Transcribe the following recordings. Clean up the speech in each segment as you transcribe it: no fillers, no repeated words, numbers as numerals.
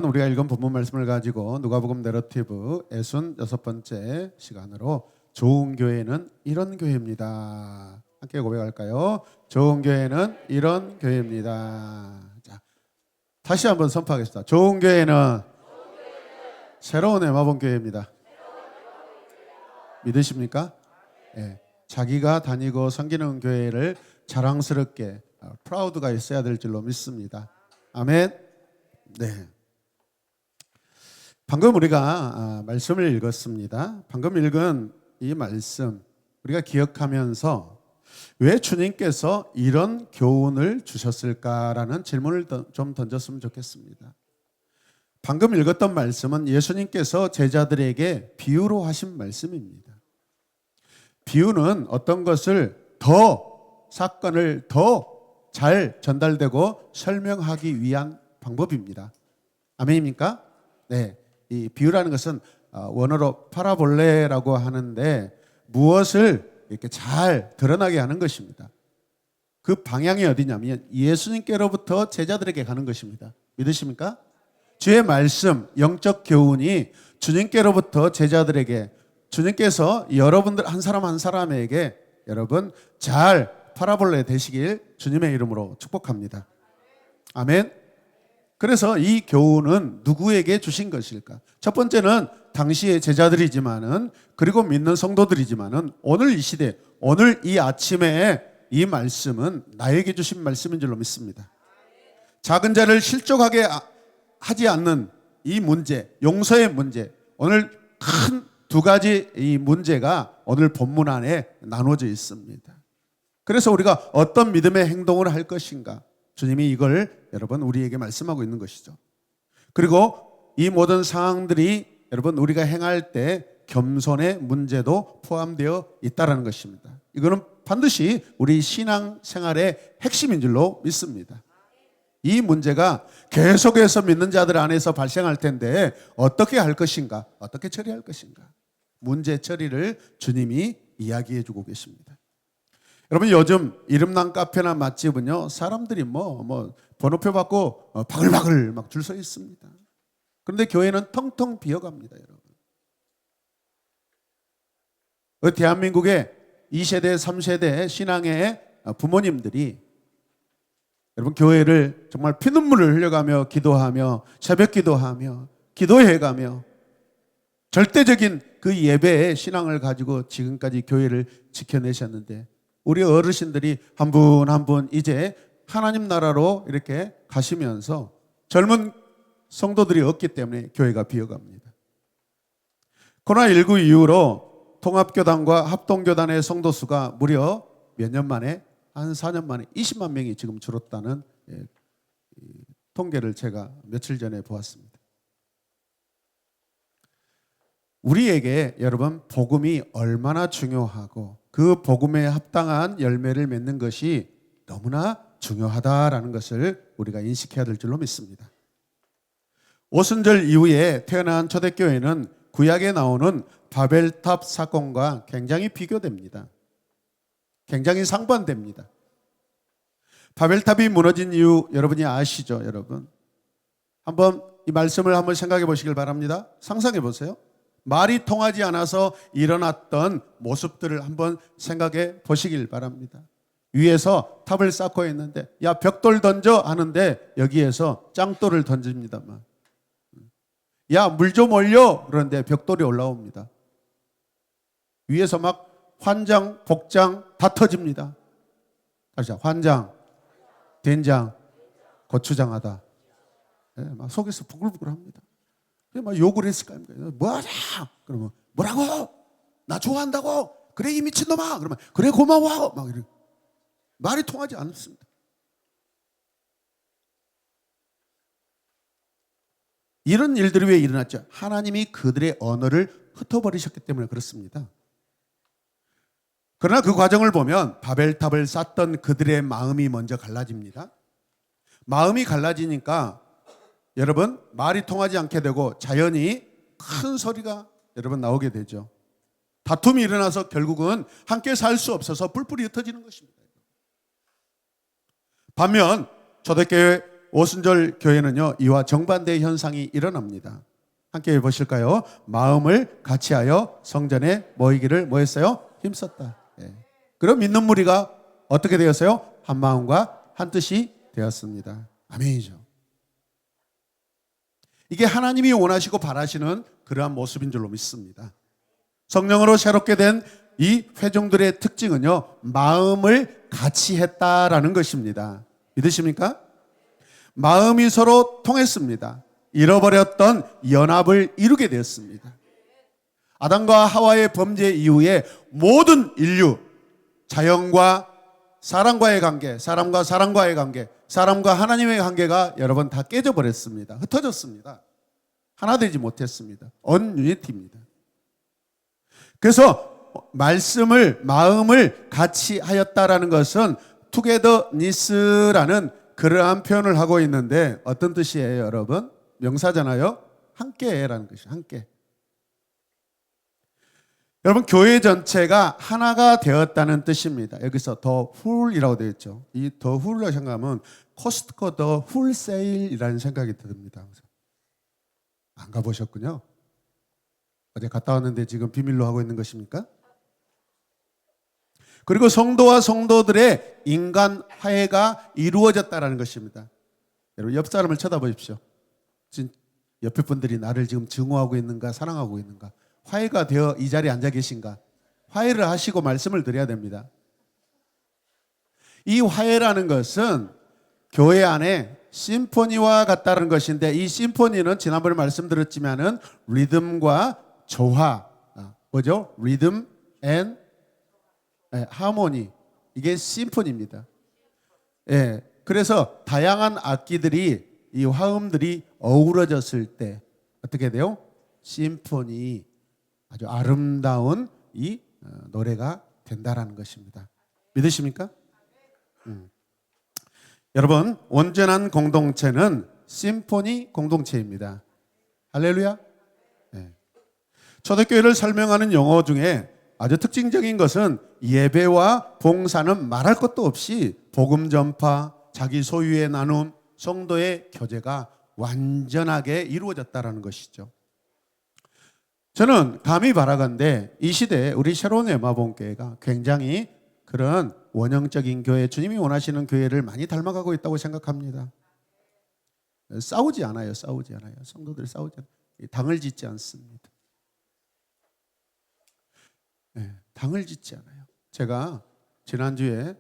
우리가 읽은 본문 말씀을 가지고 누가복음 내러티브 애순 6번째 시간으로 좋은 교회는 이런 교회입니다. 함께 고백할까요? 좋은 교회는 이런 교회입니다. 자, 다시 한번 선포하겠습니다. 좋은 교회는 새로운 에마본 교회입니다. 믿으십니까? 네. 자기가 다니고 섬기는 교회를 자랑스럽게 프라우드가 있어야 될 줄로 믿습니다. 아멘. 네. 방금 우리가 말씀을 읽었습니다. 방금 읽은 이 말씀 우리가 기억하면서 왜 주님께서 이런 교훈을 주셨을까라는 질문을 좀 던졌으면 좋겠습니다. 방금 읽었던 말씀은 예수님께서 제자들에게 비유로 하신 말씀입니다. 비유는 어떤 것을 사건을 더 잘 전달되고 설명하기 위한 방법입니다. 아멘입니까? 네. 이 비유라는 것은 원어로 파라볼레라고 하는데 무엇을 이렇게 잘 드러나게 하는 것입니다. 그 방향이 어디냐면 예수님께로부터 제자들에게 가는 것입니다. 믿으십니까? 주의 말씀, 영적 교훈이 주님께로부터 제자들에게, 주님께서 여러분들 한 사람 한 사람에게 여러분 잘 파라볼레 되시길 주님의 이름으로 축복합니다. 아멘. 그래서 이 교훈은 누구에게 주신 것일까? 첫 번째는 당시의 제자들이지만은, 그리고 믿는 성도들이지만은, 오늘 이 시대, 오늘 이 아침에 이 말씀은 나에게 주신 말씀인 줄로 믿습니다. 작은 자를 실족하게 하지 않는 이 문제, 용서의 문제, 오늘 큰 두 가지 이 문제가 오늘 본문 안에 나눠져 있습니다. 그래서 우리가 어떤 믿음의 행동을 할 것인가? 주님이 이걸 여러분 우리에게 말씀하고 있는 것이죠. 그리고 이 모든 상황들이 여러분 우리가 행할 때 겸손의 문제도 포함되어 있다는 것입니다. 이거는 반드시 우리 신앙생활의 핵심인 줄로 믿습니다. 이 문제가 계속해서 믿는 자들 안에서 발생할 텐데 어떻게 할 것인가? 어떻게 처리할 것인가? 문제 처리를 주님이 이야기해 주고 계십니다. 여러분 요즘 이름난 카페나 맛집은요 사람들이 번호표 받고 바글바글 막 줄 서 있습니다. 그런데 교회는 텅텅 비어갑니다. 여러분 대한민국의 2세대 3세대 신앙의 부모님들이 여러분 교회를 정말 피눈물을 흘려가며 기도하며 새벽 기도하며 기도해가며 절대적인 그 예배의 신앙을 가지고 지금까지 교회를 지켜내셨는데 우리 어르신들이 한 분 한 분 이제 하나님 나라로 이렇게 가시면서 젊은 성도들이 없기 때문에 교회가 비어갑니다. 코로나19 이후로 통합교단과 합동교단의 성도 수가 무려 몇 년 만에, 한 4년 만에 20만 명이 지금 줄었다는 통계를 제가 며칠 전에 보았습니다. 우리에게 여러분 복음이 얼마나 중요하고 그 복음에 합당한 열매를 맺는 것이 너무나 중요하다라는 것을 우리가 인식해야 될 줄로 믿습니다. 오순절 이후에 태어난 초대교회는 구약에 나오는 바벨탑 사건과 굉장히 비교됩니다. 굉장히 상반됩니다. 바벨탑이 무너진 이유 여러분이 아시죠, 여러분? 한번 이 말씀을 한번 생각해 보시길 바랍니다. 상상해 보세요. 말이 통하지 않아서 일어났던 모습들을 한번 생각해 보시길 바랍니다. 위에서 탑을 쌓고 있는데 야 벽돌 던져 하는데 여기에서 짱돌을 던집니다만, 야 물 좀 올려 그런데 벽돌이 올라옵니다. 위에서 막 환장 복장 다 터집니다. 다시 환장 된장 고추장하다. 막 속에서 부글부글합니다. 막 욕을 했을 거 아닙니까? 뭐하냐? 그러면 뭐라고? 나 좋아한다고? 그래 이 미친놈아. 그러면 그래 고마워. 막 이렇게 말이 통하지 않습니다. 이런 일들이 왜 일어났죠? 하나님이 그들의 언어를 흩어버리셨기 때문에 그렇습니다. 그러나 그 과정을 보면 바벨탑을 쌓던 그들의 마음이 먼저 갈라집니다. 마음이 갈라지니까 여러분 말이 통하지 않게 되고 자연히 큰 소리가 여러분 나오게 되죠. 다툼이 일어나서 결국은 함께 살 수 없어서 뿔뿔이 흩어지는 것입니다. 반면 초대교회 오순절 교회는요, 이와 정반대의 현상이 일어납니다. 함께 해보실까요? 마음을 같이하여 성전에 모이기를 뭐 했어요? 힘썼다. 예. 그럼 믿는 무리가 어떻게 되었어요? 한 마음과 한 뜻이 되었습니다. 아멘이죠. 이게 하나님이 원하시고 바라시는 그러한 모습인 줄로 믿습니다. 성령으로 새롭게 된 이 회중들의 특징은요, 마음을 같이 했다라는 것입니다. 믿으십니까? 마음이 서로 통했습니다. 잃어버렸던 연합을 이루게 되었습니다. 아담과 하와의 범죄 이후에 모든 인류, 자연과 사람과의 관계, 사람과 사람과의 관계, 사람과 하나님의 관계가 여러분 다 깨져버렸습니다. 흩어졌습니다. 하나 되지 못했습니다. 언유니티입니다. 그래서 말씀을, 마음을 같이 하였다라는 것은 투게더니스라는 그러한 표현을 하고 있는데 어떤 뜻이에요, 여러분? 명사잖아요. 함께라는 것이에요. 함께. 여러분, 교회 전체가 하나가 되었다는 뜻입니다. 여기서 더 훌이라고 되어 있죠. 이 더 훌이라고 생각하면 코스트코 더 훌세일이라는 생각이 듭니다. 안 가보셨군요. 어제 갔다 왔는데 지금 비밀로 하고 있는 것입니까? 그리고 성도와 성도들의 인간 화해가 이루어졌다는 것입니다. 여러분, 옆 사람을 쳐다보십시오. 옆에 분들이 나를 지금 증오하고 있는가, 사랑하고 있는가, 화해가 되어 이 자리에 앉아 계신가, 화해를 하시고 말씀을 드려야 됩니다. 이 화해라는 것은 교회 안에 심포니와 같다는 것인데, 이 심포니는 지난번에 말씀드렸지만은 리듬과 조화, 뭐죠? 리듬 앤 하모니, 이게 심포니입니다. 예, 그래서 다양한 악기들이, 이 화음들이 어우러졌을 때 어떻게 돼요? 심포니, 아주 아름다운 이 노래가 된다라는 것입니다. 믿으십니까? 여러분, 온전한 공동체는 심포니 공동체입니다. 할렐루야. 네. 초대교회를 설명하는 용어 중에 아주 특징적인 것은 예배와 봉사는 말할 것도 없이 복음 전파, 자기 소유의 나눔, 성도의 교제가 완전하게 이루어졌다는 것이죠. 저는 감히 바라건대 이 시대에 우리 새로운 에마본교회가 굉장히 그런 원형적인 교회, 주님이 원하시는 교회를 많이 닮아가고 있다고 생각합니다. 싸우지 않아요. 싸우지 않아요. 성도들 싸우지 않아요. 당을 짓지 않습니다. 네, 당을 짓지 않아요. 제가 지난주에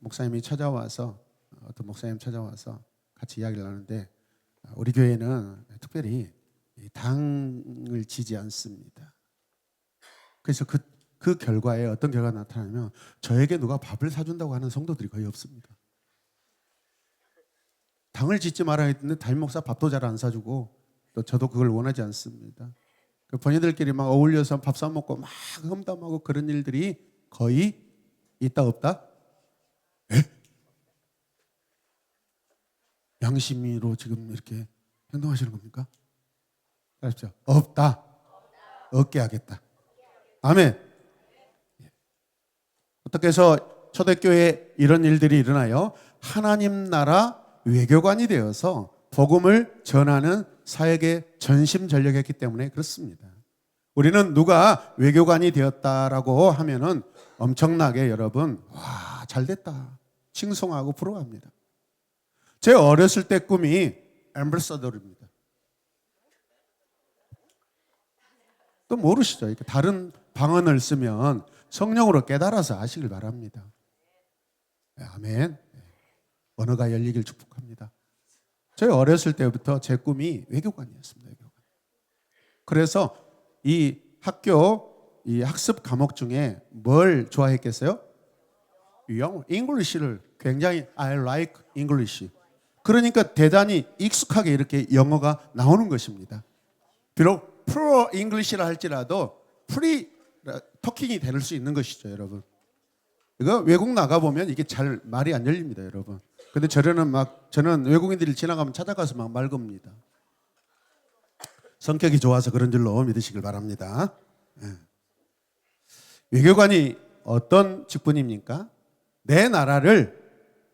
목사님이 찾아와서, 어떤 목사님 찾아와서 같이 이야기를 하는데, 우리 교회는 특별히 당을 지지 않습니다. 그래서 그 결과에 어떤 결과가 나타나면 저에게 누가 밥을 사준다고 하는 성도들이 거의 없습니다. 당을 짓지 말아야 했는데 담임 목사 밥도 잘 안 사주고, 또 저도 그걸 원하지 않습니다. 그 본인들끼리 막 어울려서 밥 사 먹고 막 험담하고 그런 일들이 거의 있다 없다? 에? 양심으로 지금 이렇게 행동하시는 겁니까? 그렇죠. 없다. 없게 하겠다. 아멘. 어떻게 해서 초대교회에 이런 일들이 일어나요? 하나님 나라 외교관이 되어서 복음을 전하는 사역에 전심전력했기 때문에 그렇습니다. 우리는 누가 외교관이 되었다라고 하면은 엄청나게 여러분, 와, 잘됐다, 칭송하고 부러워합니다. 제 어렸을 때 꿈이 앰버서더입니다. 또 모르시죠? 이렇게 다른 방언을 쓰면 성령으로 깨달아서 아시길 바랍니다. 아멘. 언어가 열리길 축복합니다. 저희 어렸을 때부터 제 꿈이 외교관이었습니다. 외교관. 그래서 이 학교, 이 학습 과목 중에 뭘 좋아했겠어요? 영어, 잉글리시를 굉장히 I like English. 그러니까 대단히 익숙하게 이렇게 영어가 나오는 것입니다. 비록 프로 잉글리시라 할지라도 프리 토킹이 될 수 있는 것이죠, 여러분. 이거 외국 나가 보면 이게 잘 말이 안 열립니다, 여러분. 근데 저는 외국인들이 지나가면 찾아가서 막 말 겁니다. 성격이 좋아서 그런 줄로 믿으시길 바랍니다. 외교관이 어떤 직분입니까? 내 나라를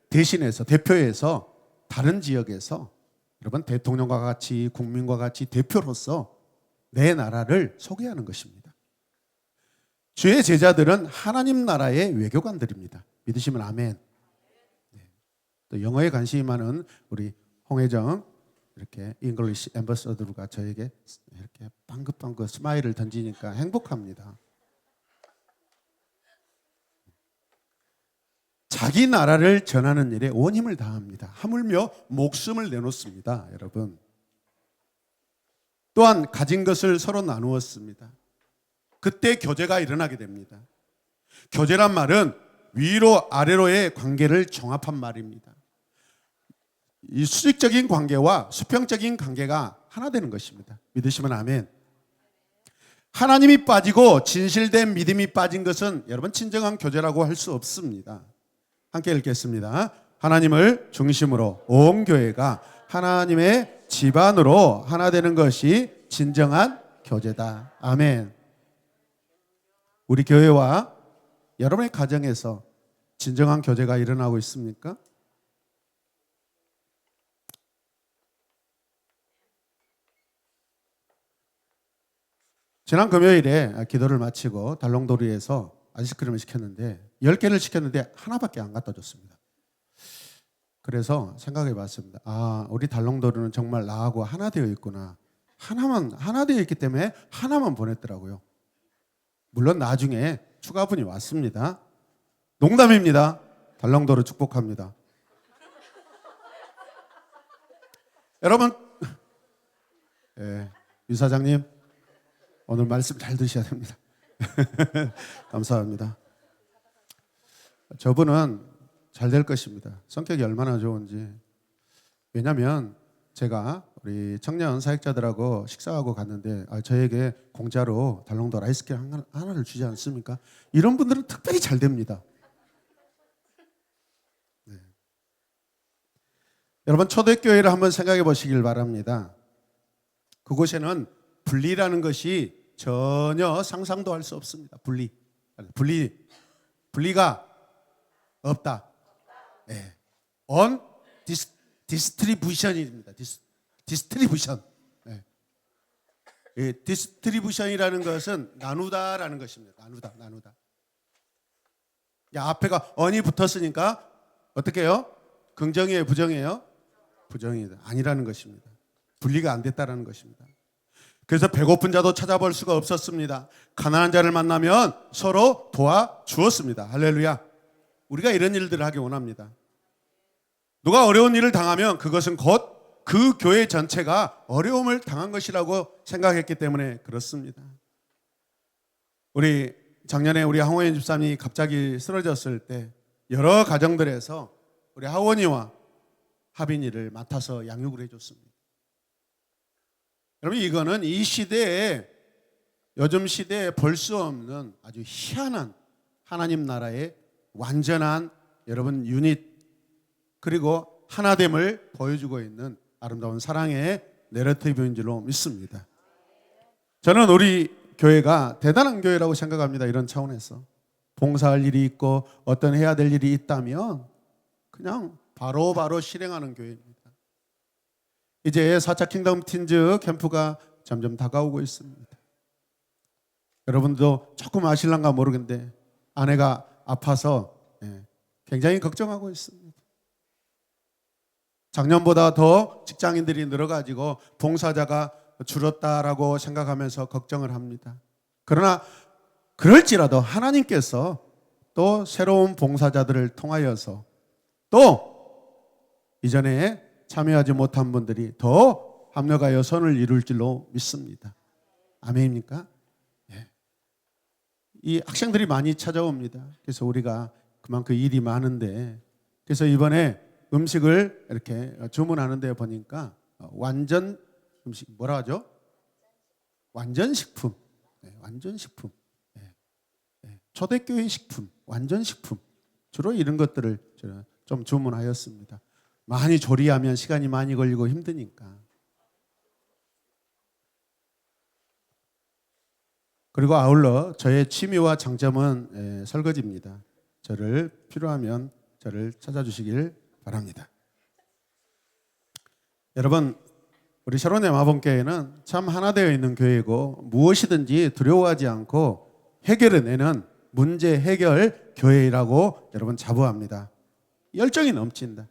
대신해서, 대표해서 다른 지역에서 여러분 대통령과 같이 국민과 같이 대표로서 내 나라를 소개하는 것입니다. 주의 제자들은 하나님 나라의 외교관들입니다. 믿으시면 아멘. 또 영어에 관심이 많은 우리 홍혜정 이렇게 잉글리시 앰버서더가 저에게 이렇게 방긋방긋 스마일을 던지니까 행복합니다. 자기 나라를 전하는 일에 온 힘을 다합니다. 하물며 목숨을 내놓습니다. 여러분. 또한 가진 것을 서로 나누었습니다. 그때 교제가 일어나게 됩니다. 교제란 말은 위로 아래로의 관계를 종합한 말입니다. 이 수직적인 관계와 수평적인 관계가 하나 되는 것입니다. 믿으시면 아멘. 하나님이 빠지고 진실된 믿음이 빠진 것은 여러분 진정한 교제라고 할 수 없습니다. 함께 읽겠습니다. 하나님을 중심으로 온 교회가 하나님의 집안으로 하나 되는 것이 진정한 교제다. 아멘. 우리 교회와 여러분의 가정에서 진정한 교제가 일어나고 있습니까? 지난 금요일에 기도를 마치고 달롱도리에서 아이스크림을 시켰는데 10개를 시켰는데 하나밖에 안 갖다 줬습니다. 그래서 생각해 봤습니다. 우리 달롱도리는 정말 나하고 하나 되어 있구나. 하나 되어 있기 때문에 하나만 보냈더라고요. 물론 나중에 추가분이 왔습니다. 농담입니다. 달롱도르 축복합니다. 여러분, 유 사장님 오늘 말씀 잘 드셔야 됩니다. 감사합니다. 저분은 잘 될 것입니다. 성격이 얼마나 좋은지. 왜냐하면 제가 우리 청년 사역자들하고 식사하고 갔는데 저에게 공짜로 달롱도 아이스크림 하나를 주지 않습니까? 이런 분들은 특별히 잘 됩니다. 네. 여러분 초대교회를 한번 생각해 보시길 바랍니다. 그곳에는 분리라는 것이 전혀 상상도 할 수 없습니다. 분리가 없다. 네. on distribution입니다. 디스트리뷰션. 네. 디스트리뷰션이라는 것은 나누다라는 것입니다. 나누다. 앞에가 on이 붙었으니까 어떻게 해요? 긍정이에요, 부정이에요? 부정이다. 아니라는 것입니다. 분리가 안 됐다라는 것입니다. 그래서 배고픈 자도 찾아볼 수가 없었습니다. 가난한 자를 만나면 서로 도와주었습니다. 할렐루야. 우리가 이런 일들을 하기 원합니다. 누가 어려운 일을 당하면 그것은 곧 그 교회 전체가 어려움을 당한 것이라고 생각했기 때문에 그렇습니다. 우리 작년에 우리 하원이 집사님이 갑자기 쓰러졌을 때 여러 가정들에서 우리 하원이와 하빈이를 맡아서 양육을 해줬습니다. 여러분 이거는 이 시대에 요즘 시대에 볼 수 없는 아주 희한한 하나님 나라의 완전한 여러분 유닛 그리고 하나됨을 보여주고 있는 아름다운 사랑의 내러티브인 줄로 믿습니다. 저는 우리 교회가 대단한 교회라고 생각합니다. 이런 차원에서 봉사할 일이 있고 어떤 해야 될 일이 있다면 그냥 바로바로 실행하는 교회입니다. 이제 4차 킹덤 틴즈 캠프가 점점 다가오고 있습니다. 여러분도 조금 아실란가 모르겠는데 아내가 아파서 굉장히 걱정하고 있습니다. 작년보다 더 직장인들이 늘어가지고 봉사자가 줄었다라고 생각하면서 걱정을 합니다. 그러나 그럴지라도 하나님께서 또 새로운 봉사자들을 통하여서 또 이전에 참여하지 못한 분들이 더 합력하여 선을 이룰 줄로 믿습니다. 아멘입니까? 이 학생들이 많이 찾아옵니다. 그래서 우리가 그만큼 일이 많은데 그래서 이번에 음식을 이렇게 주문하는 데 보니까 완전 음식 뭐라 하죠? 완전식품. 완전식품. 초대교회 식품, 완전식품. 주로 이런 것들을 좀 주문하였습니다. 많이 조리하면 시간이 많이 걸리고 힘드니까. 그리고 아울러 저의 취미와 장점은 설거지입니다. 필요하면 저를 찾아주시길 바랍니다. 여러분, 우리 샤론의 마본교회는 참 하나 되어 있는 교회이고 무엇이든지 두려워하지 않고 해결해내는 문제 해결 교회라고 여러분 자부합니다. 열정이 넘친다.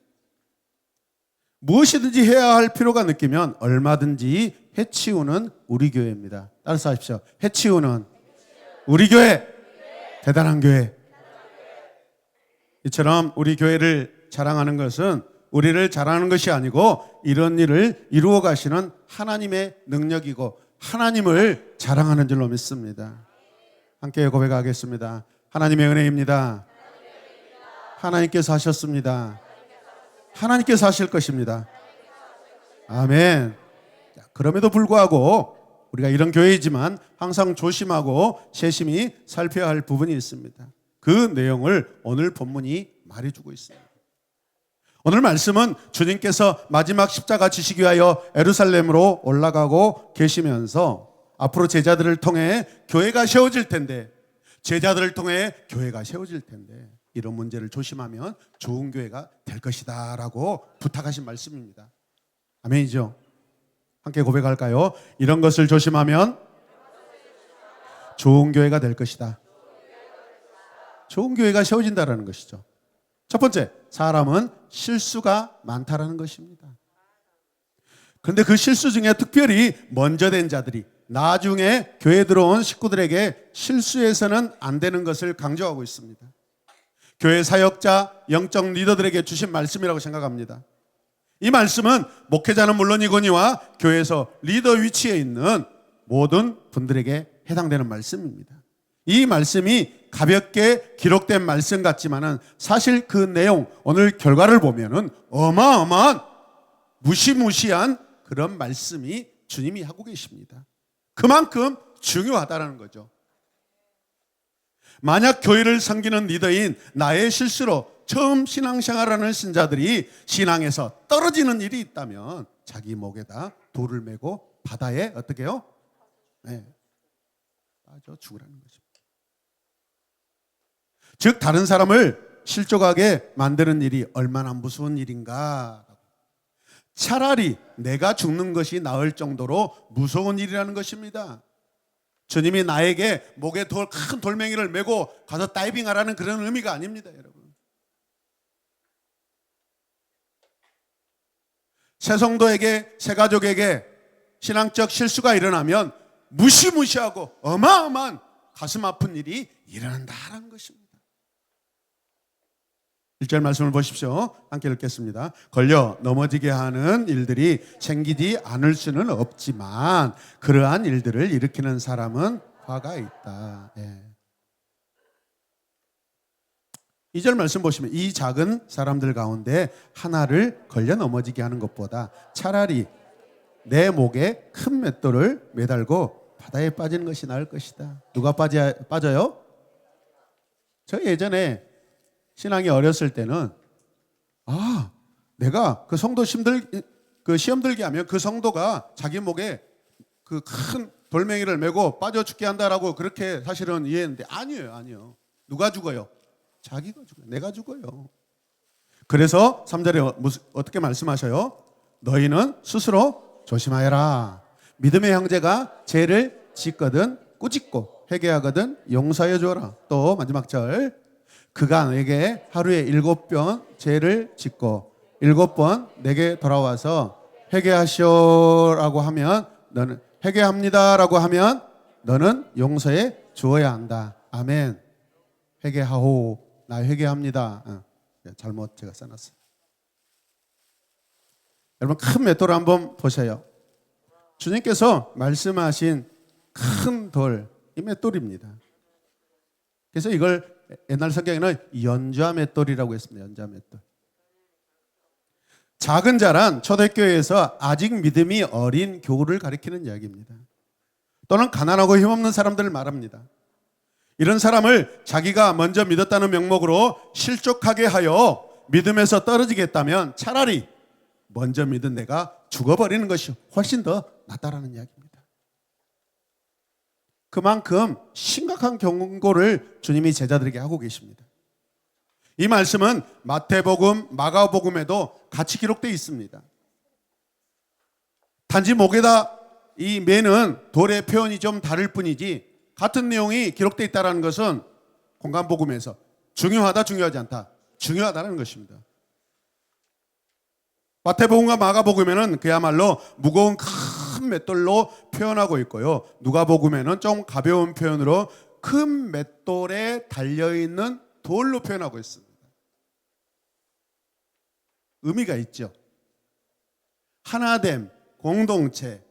무엇이든지 해야 할 필요가 느끼면 얼마든지 해치우는 우리 교회입니다. 따라서 하십시오. 해치우는 우리 교회, 대단한 교회. 이처럼 우리 교회를 자랑하는 것은 우리를 자랑하는 것이 아니고 이런 일을 이루어 가시는 하나님의 능력이고 하나님을 자랑하는 줄로 믿습니다. 함께 고백하겠습니다. 하나님의 은혜입니다. 하나님께서 하셨습니다. 하나님께서 하실 것입니다. 아멘. 그럼에도 불구하고 우리가 이런 교회이지만 항상 조심하고 세심히 살펴야 할 부분이 있습니다. 그 내용을 오늘 본문이 말해주고 있습니다. 오늘 말씀은 주님께서 마지막 십자가 지시기 위하여 예루살렘으로 올라가고 계시면서 앞으로 제자들을 통해 교회가 세워질 텐데, 제자들을 통해 교회가 세워질 텐데 이런 문제를 조심하면 좋은 교회가 될 것이다 라고 부탁하신 말씀입니다. 아멘이죠? 함께 고백할까요? 이런 것을 조심하면 좋은 교회가 될 것이다. 좋은 교회가 세워진다라는 것이죠. 첫 번째, 사람은 실수가 많다라는 것입니다. 그런데 그 실수 중에 특별히 먼저 된 자들이 나중에 교회에 들어온 식구들에게 실수해서는 안 되는 것을 강조하고 있습니다. 교회 사역자, 영적 리더들에게 주신 말씀이라고 생각합니다. 이 말씀은 목회자는 물론이거니와 교회에서 리더 위치에 있는 모든 분들에게 해당되는 말씀입니다. 이 말씀이 가볍게 기록된 말씀 같지만은 사실 그 내용, 오늘 결과를 보면은 어마어마한 무시무시한 그런 말씀이 주님이 하고 계십니다. 그만큼 중요하다는 거죠. 만약 교회를 섬기는 리더인 나의 실수로 처음 신앙생활하는 신자들이 신앙에서 떨어지는 일이 있다면 자기 목에다 돌을 메고 바다에 어떻게 해요? 네, 빠져 죽으라는 거죠. 즉 다른 사람을 실족하게 만드는 일이 얼마나 무서운 일인가. 차라리 내가 죽는 것이 나을 정도로 무서운 일이라는 것입니다. 주님이 나에게 목에 큰 돌멩이를 메고 가서 다이빙하라는 그런 의미가 아닙니다, 여러분. 새 성도에게, 새 가족에게 신앙적 실수가 일어나면 무시무시하고 어마어마한 가슴 아픈 일이 일어난다는 것입니다. 1절 말씀을 보십시오. 함께 읽겠습니다. 걸려 넘어지게 하는 일들이 생기지 않을 수는 없지만 그러한 일들을 일으키는 사람은 화가 있다. 예. 2절 말씀 보시면 이 작은 사람들 가운데 하나를 걸려 넘어지게 하는 것보다 차라리 내 목에 큰 맷돌을 매달고 바다에 빠지는 것이 나을 것이다. 누가 빠져요? 저 예전에 신앙이 어렸을 때는 내가 그 성도 시험 들게 하면 그 성도가 자기 목에 그 큰 돌멩이를 메고 빠져 죽게 한다라고 그렇게 사실은 이해했는데 아니에요. 누가 죽어요? 자기가 죽어요. 내가 죽어요. 그래서 3절에 어떻게 말씀하셔요? 너희는 스스로 조심하여라. 믿음의 형제가 죄를 짓거든 꾸짖고 회개하거든 용서해 주어라. 또 마지막 절 그가 내게 하루에 7번 죄를 짓고 7번 내게 돌아와서 회개하시오라고 하면 너는 회개합니다라고 하면 너는 용서해 주어야 한다. 아멘. 회개하오. 나 회개합니다. 잘못 제가 써놨어요. 여러분 큰 맷돌 한번 보세요. 주님께서 말씀하신 큰 돌, 이 맷돌입니다. 그래서 이걸 옛날 성경에는 연좌 맷돌이라고 했습니다. 연좌 맷돌. 작은 자란 초대교회에서 아직 믿음이 어린 교우를 가리키는 이야기입니다. 또는 가난하고 힘없는 사람들을 말합니다. 이런 사람을 자기가 먼저 믿었다는 명목으로 실족하게 하여 믿음에서 떨어지게 했다면 차라리 먼저 믿은 내가 죽어버리는 것이 훨씬 더 낫다라는 이야기입니다. 그만큼 심각한 경고를 주님이 제자들에게 하고 계십니다. 이 말씀은 마태복음, 마가복음에도 같이 기록되어 있습니다. 단지 목에다 이 매는 돌의 표현이 좀 다를 뿐이지 같은 내용이 기록되어 있다는 것은 공간복음에서 중요하다 중요하지 않다 중요하다는 것입니다. 마태복음과 마가복음에는 그야말로 무거운 큰 맷돌로 표현하고 있고요. 누가복음에는 좀 가벼운 표현으로 큰 맷돌에 달려있는 돌로 표현하고 있습니다. 의미가 있죠. 하나됨, 공동체,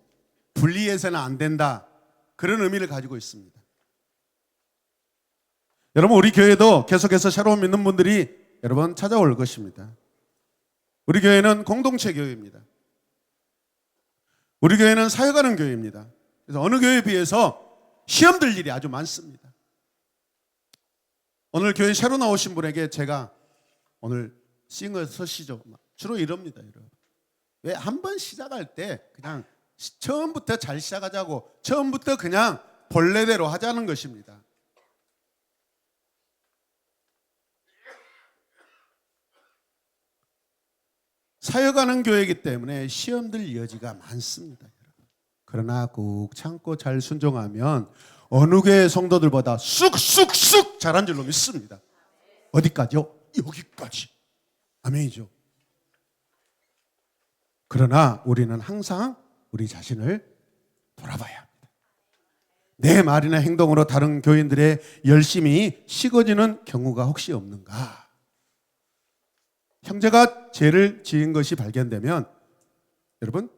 분리해서는 안 된다. 그런 의미를 가지고 있습니다. 여러분, 우리 교회도 계속해서 새로운 믿는 분들이 여러분 찾아올 것입니다. 우리 교회는 공동체 교회입니다. 우리 교회는 사역하는 교회입니다. 그래서 어느 교회에 비해서 시험 들 일이 아주 많습니다. 오늘 교회 새로 나오신 분에게 제가 오늘 싱어 서시죠. 주로 이럽니다. 왜 한 번 시작할 때 그냥 처음부터 잘 시작하자고 처음부터 그냥 본래대로 하자는 것입니다. 사역하는 교회이기 때문에 시험들 여지가 많습니다. 그러나 꾹 참고 잘 순종하면 어느 교회 성도들보다 쑥쑥쑥 잘한 줄로 믿습니다. 어디까지요? 여기까지. 아멘이죠. 그러나 우리는 항상 우리 자신을 돌아봐야 합니다. 내 말이나 행동으로 다른 교인들의 열심이 식어지는 경우가 혹시 없는가? 형제가 죄를 지은 것이 발견되면 여러분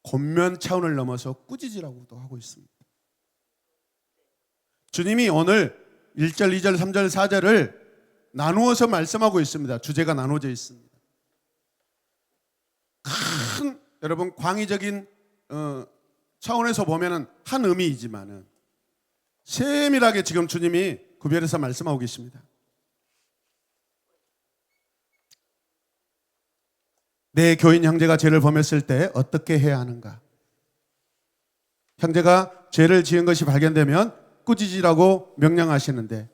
권면 차원을 넘어서 꾸짖으라고도 하고 있습니다. 주님이 오늘 1절, 2절, 3절, 4절을 나누어서 말씀하고 있습니다. 주제가 나눠져 있습니다. 큰 여러분 광의적인 차원에서 보면은 한 의미이지만은 세밀하게 지금 주님이 구별해서 말씀하고 계십니다. 내 교인 형제가 죄를 범했을 때 어떻게 해야 하는가? 형제가 죄를 지은 것이 발견되면 꾸짖으라고 명령하시는데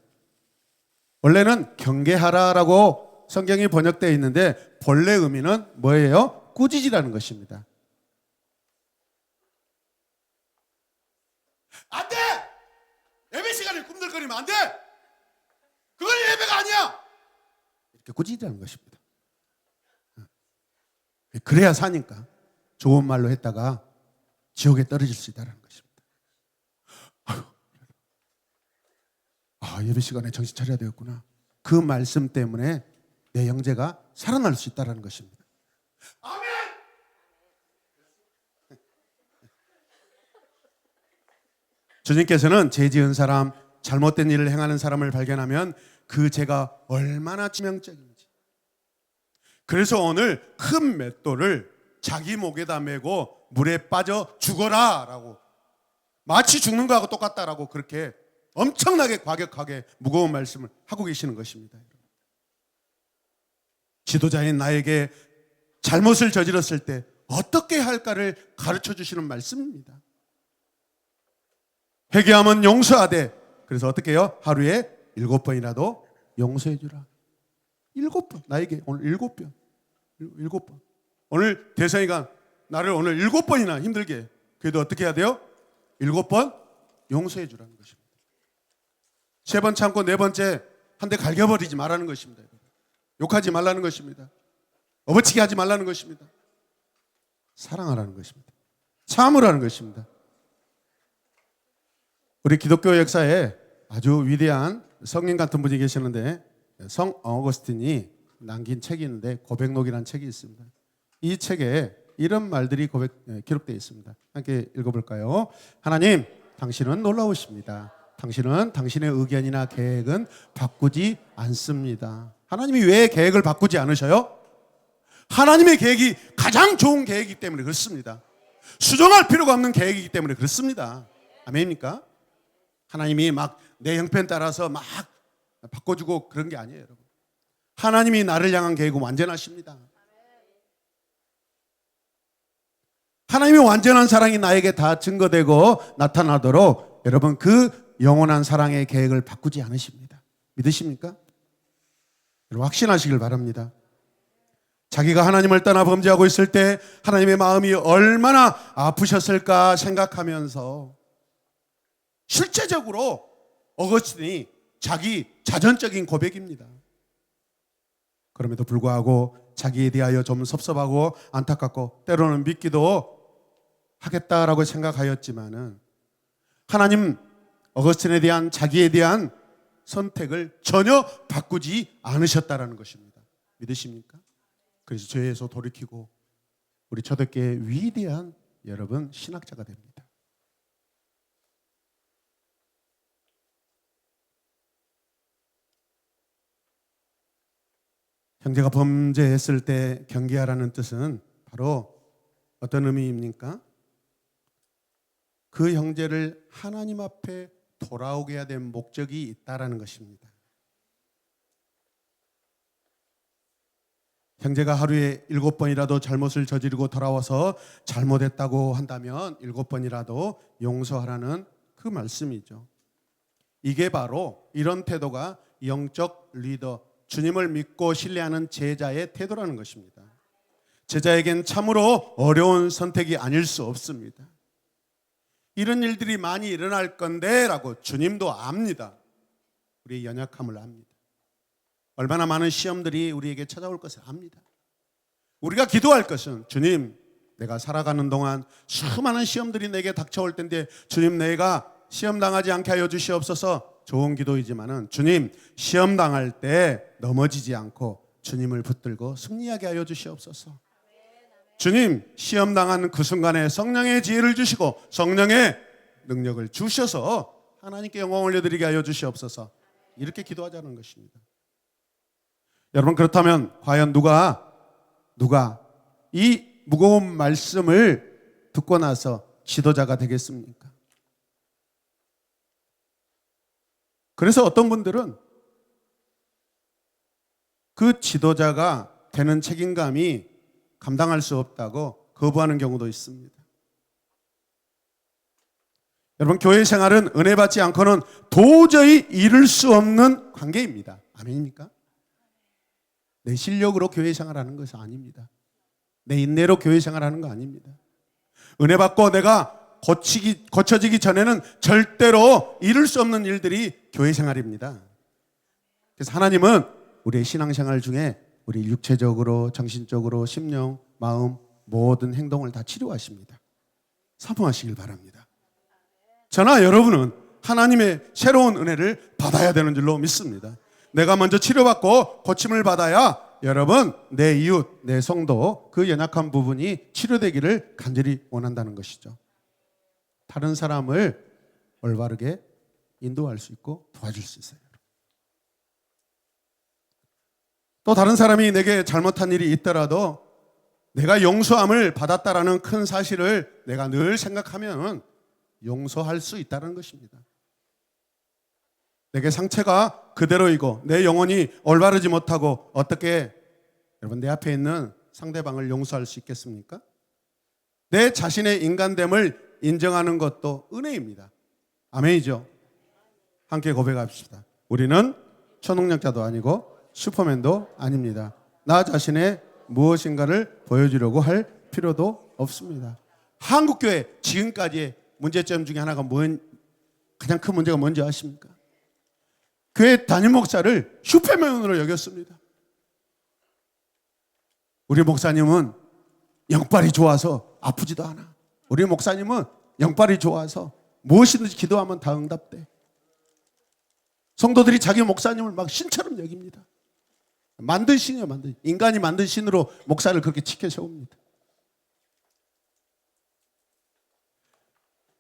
원래는 경계하라라고 성경이 번역되어 있는데 본래 의미는 뭐예요? 꾸짖으라는 것입니다. 안 돼! 예배 시간에 꿈들거리면 안 돼! 그건 예배가 아니야! 이렇게 꾸짖으라는 것입니다. 그래야 사니까 좋은 말로 했다가 지옥에 떨어질 수 있다는 것입니다. 예배 시간에 정신 차려야 되겠구나. 그 말씀 때문에 내 형제가 살아날 수 있다는 것입니다. 아멘! 주님께서는 죄 지은 사람, 잘못된 일을 행하는 사람을 발견하면 그 죄가 얼마나 치명적인지 그래서 오늘 큰 맷돌을 자기 목에다 메고 물에 빠져 죽어라 라고 마치 죽는 거하고 똑같다라고 그렇게 엄청나게 과격하게 무거운 말씀을 하고 계시는 것입니다. 지도자인 나에게 잘못을 저질렀을 때 어떻게 할까를 가르쳐 주시는 말씀입니다. 회개하면 용서하되 그래서 어떻게 해요? 하루에 7번이라도 용서해 주라. 7번 나에게 오늘 7번 7번 오늘 대성이가 나를 오늘 7번이나 힘들게 해. 그래도 어떻게 해야 돼요? 7번 용서해 주라는 것입니다. 3번 참고 4번째 한 대 갈겨버리지 말라는 것입니다. 욕하지 말라는 것입니다. 업어치게 하지 말라는 것입니다. 사랑하라는 것입니다. 참으라는 것입니다. 우리 기독교 역사에 아주 위대한 성인 같은 분이 계시는데 성 어거스틴이 남긴 책이 있는데 고백록이라는 책이 있습니다. 이 책에 이런 말들이 기록되어 있습니다. 함께 읽어볼까요? 하나님, 당신은 놀라우십니다. 당신은 당신의 의견이나 계획은 바꾸지 않습니다. 하나님이 왜 계획을 바꾸지 않으셔요? 하나님의 계획이 가장 좋은 계획이기 때문에 그렇습니다. 수정할 필요가 없는 계획이기 때문에 그렇습니다. 아멘입니까? 하나님이 막 내 형편 따라서 막 바꿔주고 그런 게 아니에요, 여러분. 하나님이 나를 향한 계획은 완전하십니다. 하나님이 완전한 사랑이 나에게 다 증거되고 나타나도록 여러분 그 영원한 사랑의 계획을 바꾸지 않으십니다. 믿으십니까? 여러분 확신하시길 바랍니다. 자기가 하나님을 떠나 범죄하고 있을 때 하나님의 마음이 얼마나 아프셨을까 생각하면서 실제적으로 어거스틴이 자기 자전적인 고백입니다. 그럼에도 불구하고 자기에 대하여 좀 섭섭하고 안타깝고 때로는 믿기도 하겠다라고 생각하였지만은 하나님 어거스틴에 대한 자기에 대한 선택을 전혀 바꾸지 않으셨다라는 것입니다. 믿으십니까? 그래서 죄에서 돌이키고 우리 초대교회의 위대한 여러분 신학자가 됩니다. 형제가 범죄했을 때 경계하라는 뜻은 바로 어떤 의미입니까? 그 형제를 하나님 앞에 돌아오게 해야 될 목적이 있다라는 것입니다. 형제가 하루에 7번이라도 잘못을 저지르고 돌아와서 잘못했다고 한다면 7번이라도 용서하라는 그 말씀이죠. 이게 바로 이런 태도가 영적 리더, 주님을 믿고 신뢰하는 제자의 태도라는 것입니다. 제자에겐 참으로 어려운 선택이 아닐 수 없습니다. 이런 일들이 많이 일어날 건데 라고 주님도 압니다. 우리의 연약함을 압니다. 얼마나 많은 시험들이 우리에게 찾아올 것을 압니다. 우리가 기도할 것은 주님, 내가 살아가는 동안 수많은 시험들이 내게 닥쳐올 텐데 주님, 내가 시험 당하지 않게 하여 주시옵소서. 좋은 기도이지만은 주님, 시험 당할 때 넘어지지 않고 주님을 붙들고 승리하게 하여 주시옵소서. 주님, 시험 당한 그 순간에 성령의 지혜를 주시고 성령의 능력을 주셔서 하나님께 영광 올려드리게 하여 주시옵소서. 이렇게 기도하자는 것입니다. 여러분, 그렇다면 과연 누가 이 무거운 말씀을 듣고 나서 지도자가 되겠습니까? 그래서 어떤 분들은 그 지도자가 되는 책임감이 감당할 수 없다고 거부하는 경우도 있습니다. 여러분, 교회 생활은 은혜 받지 않고는 도저히 이룰 수 없는 관계입니다. 아멘입니까? 내 실력으로 교회 생활하는 것이 아닙니다. 내 인내로 교회 생활하는 거 아닙니다. 은혜 받고 내가 고쳐지기 전에는 절대로 이룰 수 없는 일들이 교회 생활입니다. 그래서 하나님은 우리의 신앙생활 중에 우리 육체적으로, 정신적으로, 심령, 마음 모든 행동을 다 치료하십니다. 사모하시길 바랍니다. 저나 여러분은 하나님의 새로운 은혜를 받아야 되는 줄로 믿습니다. 내가 먼저 치료받고 고침을 받아야 여러분, 내 이웃, 내 성도 그 연약한 부분이 치료되기를 간절히 원한다는 것이죠. 다른 사람을 올바르게 인도할 수 있고 도와줄 수 있어요. 또 다른 사람이 내게 잘못한 일이 있더라도 내가 용서함을 받았다라는 큰 사실을 내가 늘 생각하면 용서할 수 있다는 것입니다. 내게 상처가 그대로이고 내 영혼이 올바르지 못하고 어떻게 여러분 내 앞에 있는 상대방을 용서할 수 있겠습니까? 내 자신의 인간됨을 인정하는 것도 은혜입니다. 아멘이죠? 함께 고백합시다. 우리는 초능력자도 아니고 슈퍼맨도 아닙니다. 나 자신의 무엇인가를 보여주려고 할 필요도 없습니다. 한국교회 지금까지의 문제점 중에 하나가 가장 큰 문제가 뭔지 아십니까? 교회 담임 목사를 슈퍼맨으로 여겼습니다. 우리 목사님은 영빨이 좋아서 아프지도 않아. 우리 목사님은 영빨이 좋아서 무엇이든지 기도하면 다 응답돼. 성도들이 자기 목사님을 막 신처럼 여깁니다. 만든 신이에요, 만든. 인간이 만든 신으로 목사를 그렇게 치켜 세웁니다.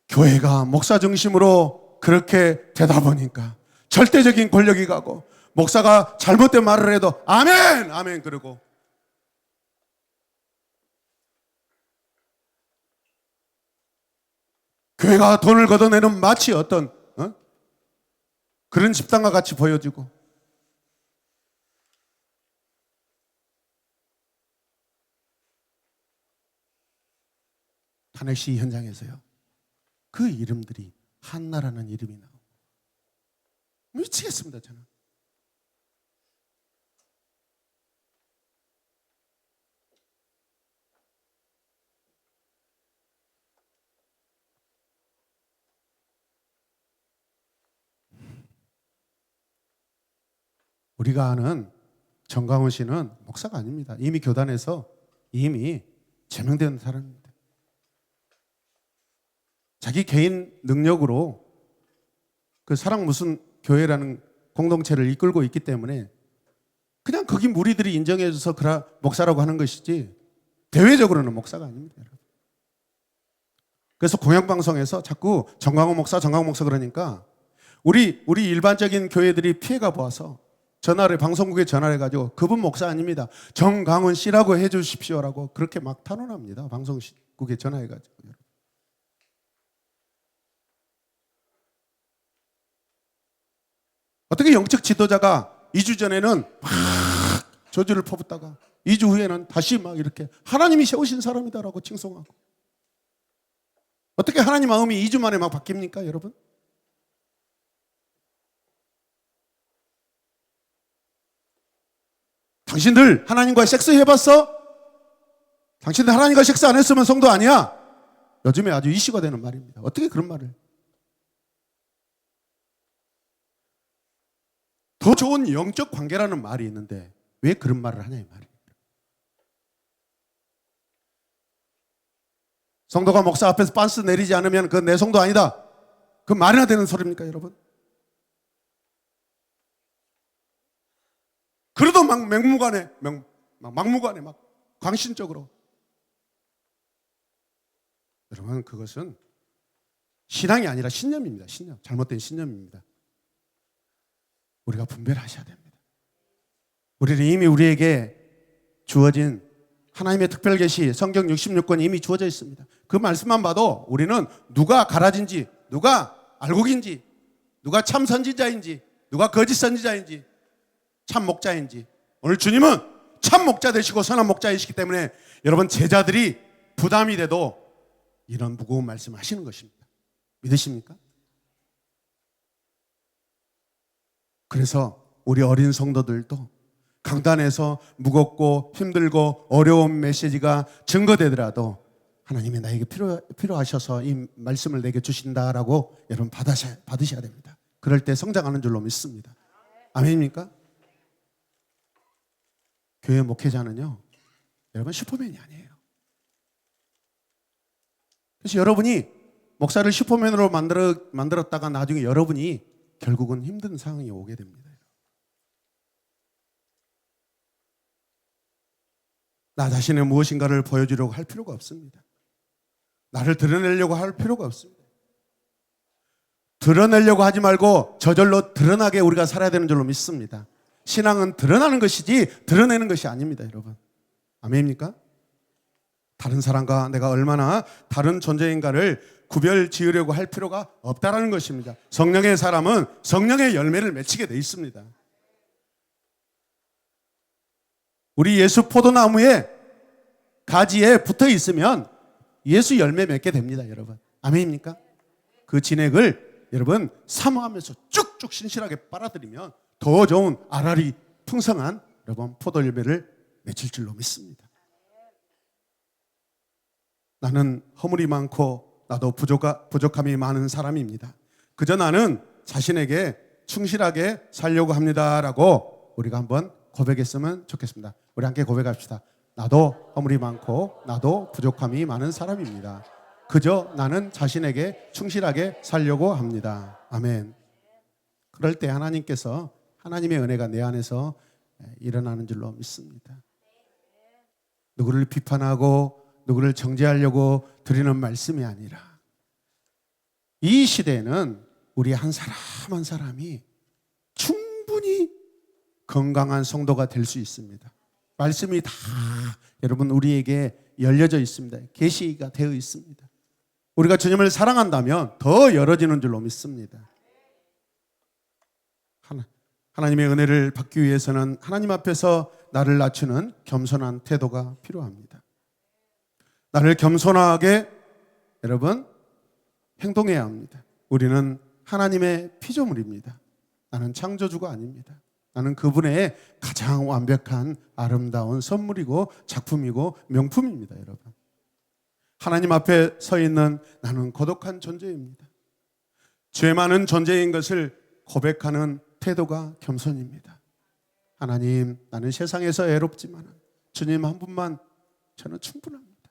교회가 목사 중심으로 그렇게 되다 보니까 절대적인 권력이 가고 목사가 잘못된 말을 해도 아멘! 아멘! 그러고 교회가 돈을 걷어내는 마치 어떤 그런 집단과 같이 보여지고 탄핵시 현장에서요. 그 이름들이 한나라는 이름이 나오고 미치겠습니다. 저는. 우리가 아는 정강훈 씨는 목사가 아닙니다. 이미 교단에서 이미 제명된 사람입니다. 자기 개인 능력으로 그 사랑 무슨 교회라는 공동체를 이끌고 있기 때문에 그냥 거기 무리들이 인정해줘서 목사라고 하는 것이지 대외적으로는 목사가 아닙니다. 여러분. 그래서 공영방송에서 자꾸 정강훈 목사 그러니까 우리 일반적인 교회들이 피해가 보아서 전화를 방송국에 전화를 해가지고 그분 목사 아닙니다. 정강훈 씨라고 해주십시오라고 그렇게 막 탄원합니다. 방송국에 전화해가지고. 어떻게 영적 지도자가 2주 전에는 막 저주를 퍼붓다가 2주 후에는 다시 막 이렇게 하나님이 세우신 사람이다라고 칭송하고, 어떻게 하나님 마음이 2주 만에 막 바뀝니까, 여러분? 당신들 하나님과 섹스 해봤어? 당신들 하나님과 섹스 안 했으면 성도 아니야? 요즘에 아주 이슈가 되는 말입니다. 어떻게 그런 말을? 더 좋은 영적 관계라는 말이 있는데 왜 그런 말을 하냐 이 말입니다. 성도가 목사 앞에서 빤스 내리지 않으면 그건 내 성도 아니다. 그 말이나 되는 소리입니까, 여러분? 그래도 막 막무가내 막 광신적으로. 여러분, 그것은 신앙이 아니라 신념입니다. 신념. 잘못된 신념입니다. 우리가 분별하셔야 됩니다. 우리는 이미 우리에게 주어진 하나님의 특별 계시 성경 66권이 이미 주어져 있습니다. 그 말씀만 봐도 우리는 누가 가라진지, 누가 알곡인지, 누가 참 선지자인지, 누가 거짓 선지자인지, 참 목자인지. 오늘 주님은 참 목자 되시고 선한 목자이시기 때문에 여러분 제자들이 부담이 돼도 이런 무거운 말씀 하시는 것입니다. 믿으십니까? 그래서 우리 어린 성도들도 강단에서 무겁고 힘들고 어려운 메시지가 증거되더라도 하나님이 나에게 필요하셔서 이 말씀을 내게 주신다라고 여러분 받으셔야 됩니다. 그럴 때 성장하는 줄로 믿습니다. 아멘입니까? 교회 목회자는요, 여러분 슈퍼맨이 아니에요. 그래서 여러분이 목사를 슈퍼맨으로 만들었다가 나중에 여러분이 결국은 힘든 상황이 오게 됩니다. 나 자신의 무엇인가를 보여주려고 할 필요가 없습니다. 나를 드러내려고 할 필요가 없습니다. 드러내려고 하지 말고 저절로 드러나게 우리가 살아야 되는 줄로 믿습니다. 신앙은 드러나는 것이지 드러내는 것이 아닙니다, 여러분. 아멘입니까? 다른 사람과 내가 얼마나 다른 존재인가를 구별 지으려고 할 필요가 없다라는 것입니다. 성령의 사람은 성령의 열매를 맺히게 돼 있습니다. 우리 예수 포도나무에 가지에 붙어 있으면 예수 열매 맺게 됩니다, 여러분. 아멘입니까? 그 진액을 여러분 사모하면서 쭉쭉 신실하게 빨아들이면 더 좋은 알알이 풍성한 여러분 포도 열매를 맺힐 줄로 믿습니다. 나는 허물이 많고 나도 부족함이 많은 사람입니다. 그저 나는 자신에게 충실하게 살려고 합니다라고 우리가 한번 고백했으면 좋겠습니다. 우리 함께 고백합시다. 나도 허물이 많고 나도 부족함이 많은 사람입니다. 그저 나는 자신에게 충실하게 살려고 합니다. 아멘. 그럴 때 하나님께서 하나님의 은혜가 내 안에서 일어나는 줄로 믿습니다. 누구를 비판하고 누구를 정죄하려고 드리는 말씀이 아니라 이 시대에는 우리 한 사람 한 사람이 충분히 건강한 성도가 될 수 있습니다. 말씀이 다 여러분 우리에게 열려져 있습니다. 계시가 되어 있습니다. 우리가 주님을 사랑한다면 더 열어지는 줄로 믿습니다. 하나님의 은혜를 받기 위해서는 하나님 앞에서 나를 낮추는 겸손한 태도가 필요합니다. 나를 겸손하게 여러분 행동해야 합니다. 우리는 하나님의 피조물입니다. 나는 창조주가 아닙니다. 나는 그분의 가장 완벽한 아름다운 선물이고 작품이고 명품입니다, 여러분. 하나님 앞에 서 있는 나는 고독한 존재입니다. 죄 많은 존재인 것을 고백하는 태도가 겸손입니다. 하나님, 나는 세상에서 애롭지만 주님 한 분만 저는 충분합니다.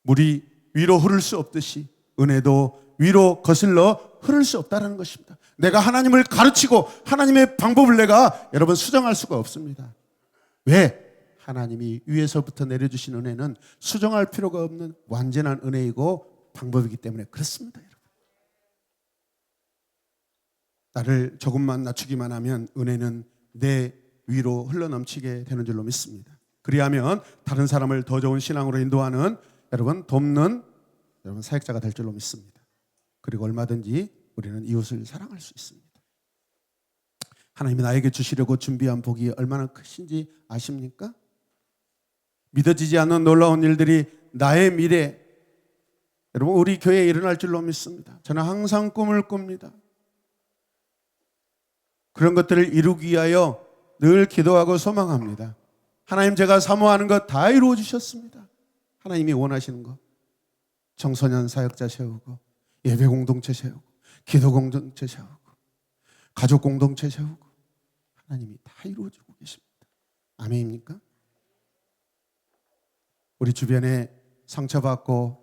물이 위로 흐를 수 없듯이 은혜도 위로 거슬러 흐를 수 없다는 것입니다. 내가 하나님을 가르치고 하나님의 방법을 내가 여러분 수정할 수가 없습니다. 왜? 하나님이 위에서부터 내려주신 은혜는 수정할 필요가 없는 완전한 은혜이고 방법이기 때문에 그렇습니다. 여러분. 나를 조금만 낮추기만 하면 은혜는 내 위로 흘러넘치게 되는 줄로 믿습니다. 그리하면 다른 사람을 더 좋은 신앙으로 인도하는 여러분 돕는 여러분 사역자가 될 줄로 믿습니다. 그리고 얼마든지 우리는 이웃을 사랑할 수 있습니다. 하나님이 나에게 주시려고 준비한 복이 얼마나 크신지 아십니까? 믿어지지 않는 놀라운 일들이 나의 미래 여러분 우리 교회에 일어날 줄로 믿습니다. 저는 항상 꿈을 꿉니다. 그런 것들을 이루기 위하여 늘 기도하고 소망합니다. 하나님, 제가 사모하는 것 다 이루어 주셨습니다. 하나님이 원하시는 것, 청소년 사역자 세우고 예배 공동체 세우고 기도 공동체 세우고 가족 공동체 세우고 하나님이 다 이루어주고 계십니다. 아멘입니까? 우리 주변에 상처받고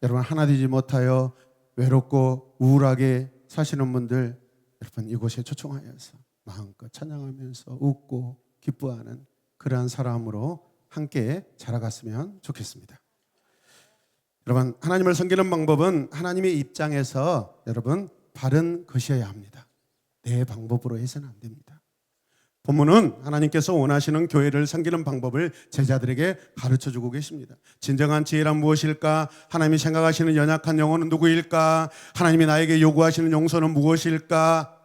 여러분 하나 되지 못하여 외롭고 우울하게 사시는 분들 여러분 이곳에 초청하여서 마음껏 찬양하면서 웃고 기뻐하는 그러한 사람으로 함께 자라갔으면 좋겠습니다. 여러분 하나님을 섬기는 방법은 하나님의 입장에서 여러분 바른 것이어야 합니다. 내 방법으로 해서는 안 됩니다. 본문은 하나님께서 원하시는 교회를 섬기는 방법을 제자들에게 가르쳐주고 계십니다. 진정한 지혜란 무엇일까? 하나님이 생각하시는 연약한 영혼은 누구일까? 하나님이 나에게 요구하시는 용서는 무엇일까?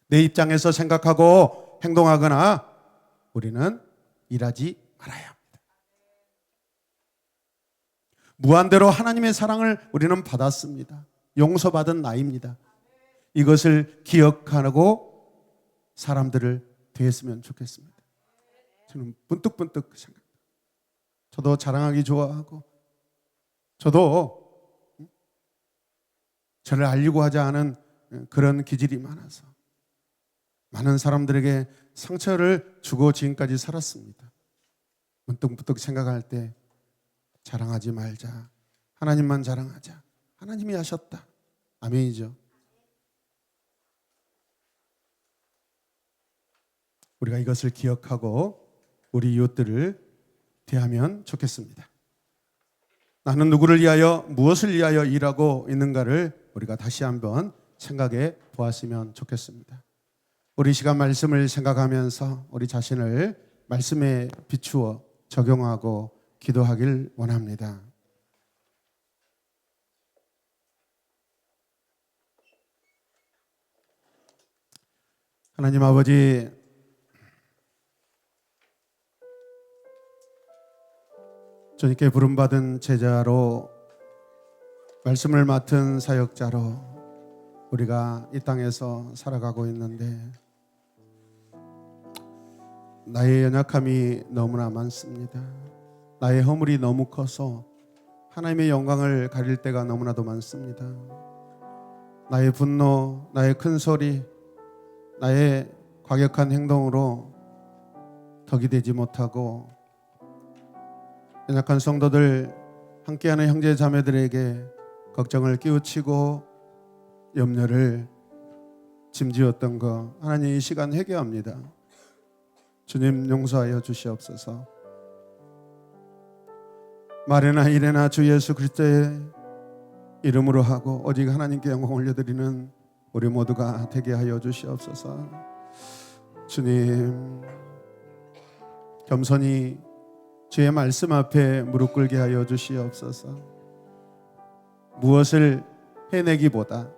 내 입장에서 생각하고 행동하거나 우리는 일하지 말아야 합니다. 무한대로 하나님의 사랑을 우리는 받았습니다. 용서받은 나입니다. 이것을 기억하고 사람들을 대했으면 좋겠습니다. 저는 문득문득 생각합니다. 저도 자랑하기 좋아하고 저도 저를 알리고 하지 않은 그런 기질이 많아서 많은 사람들에게 상처를 주고 지금까지 살았습니다. 문득문득 생각할 때 자랑하지 말자. 하나님만 자랑하자. 하나님이 하셨다. 아멘이죠. 우리가 이것을 기억하고 우리 이웃들을 대하면 좋겠습니다. 나는 누구를 위하여 무엇을 위하여 일하고 있는가를 우리가 다시 한번 생각해 보았으면 좋겠습니다. 우리 시간 말씀을 생각하면서 우리 자신을 말씀에 비추어 적용하고 기도하길 원합니다. 하나님 아버지, 주님께 부름받은 제자로 말씀을 맡은 사역자로 우리가 이 땅에서 살아가고 있는데 나의 연약함이 너무나 많습니다. 나의 허물이 너무 커서 하나님의 영광을 가릴 때가 너무나도 많습니다. 나의 분노, 나의 큰 소리, 나의 과격한 행동으로 덕이 되지 못하고 연약한 성도들 함께하는 형제 자매들에게 걱정을 끼우치고 염려를 짐지었던 거 하나님 이 시간 회개합니다. 주님 용서하여 주시옵소서. 말이나 일이나 주 예수 그리스도의 이름으로 하고 오직 하나님께 영광 올려드리는 우리 모두가 되게 하여 주시옵소서. 주님 겸손히 주의 말씀 앞에 무릎 꿇게 하여 주시옵소서. 무엇을 해내기보다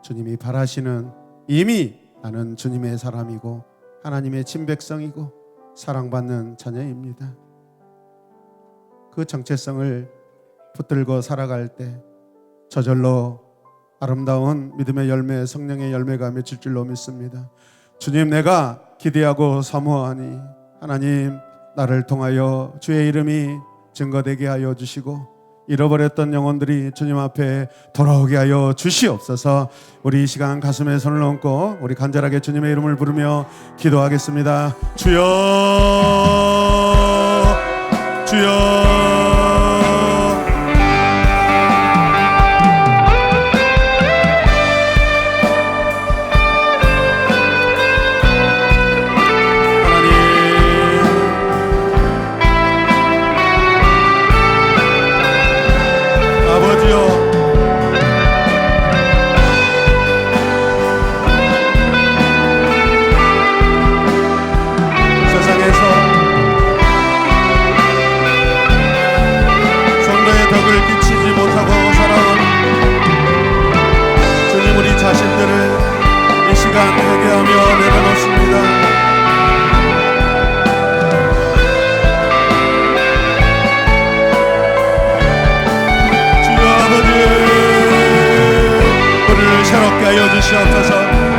주님이 바라시는 이미 나는 주님의 사람이고 하나님의 친백성이고 사랑받는 자녀입니다. 그 정체성을 붙들고 살아갈 때 저절로 아름다운 믿음의 열매, 성령의 열매가 맺힐 줄로 믿습니다. 주님, 내가 기대하고 사모하니 하나님 나를 통하여 주의 이름이 증거되게 하여 주시고 잃어버렸던 영혼들이 주님 앞에 돌아오게 하여 주시옵소서. 우리 이 시간 가슴에 손을 얹고 우리 간절하게 주님의 이름을 부르며 기도하겠습니다. 주여, 주여. 자신들을 이 시간 회개하며 내려놓습니다. 주여 아버지, 우리를 새롭게 하여 주시옵소서.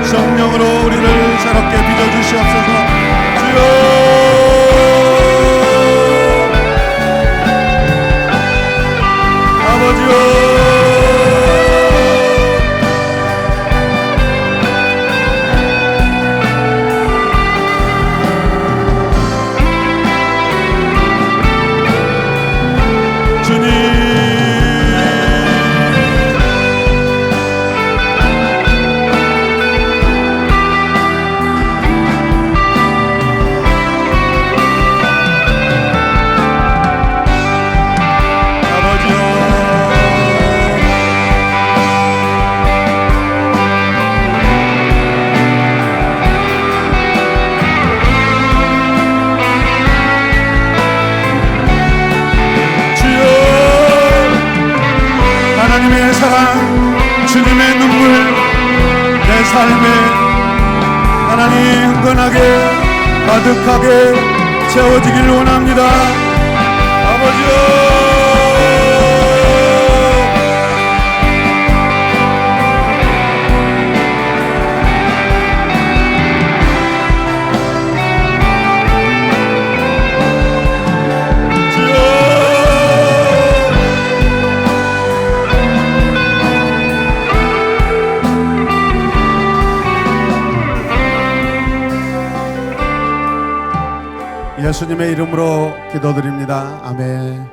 성령으로 우리를 새롭게 빚어 주시옵소서. 주여 아버지여, 하나님의 사랑, 주님의 눈물 내 삶에 하나님 흥건하게 가득하게 채워지길 원합니다. 아버지요, 예수님의 이름으로 기도드립니다. 아멘.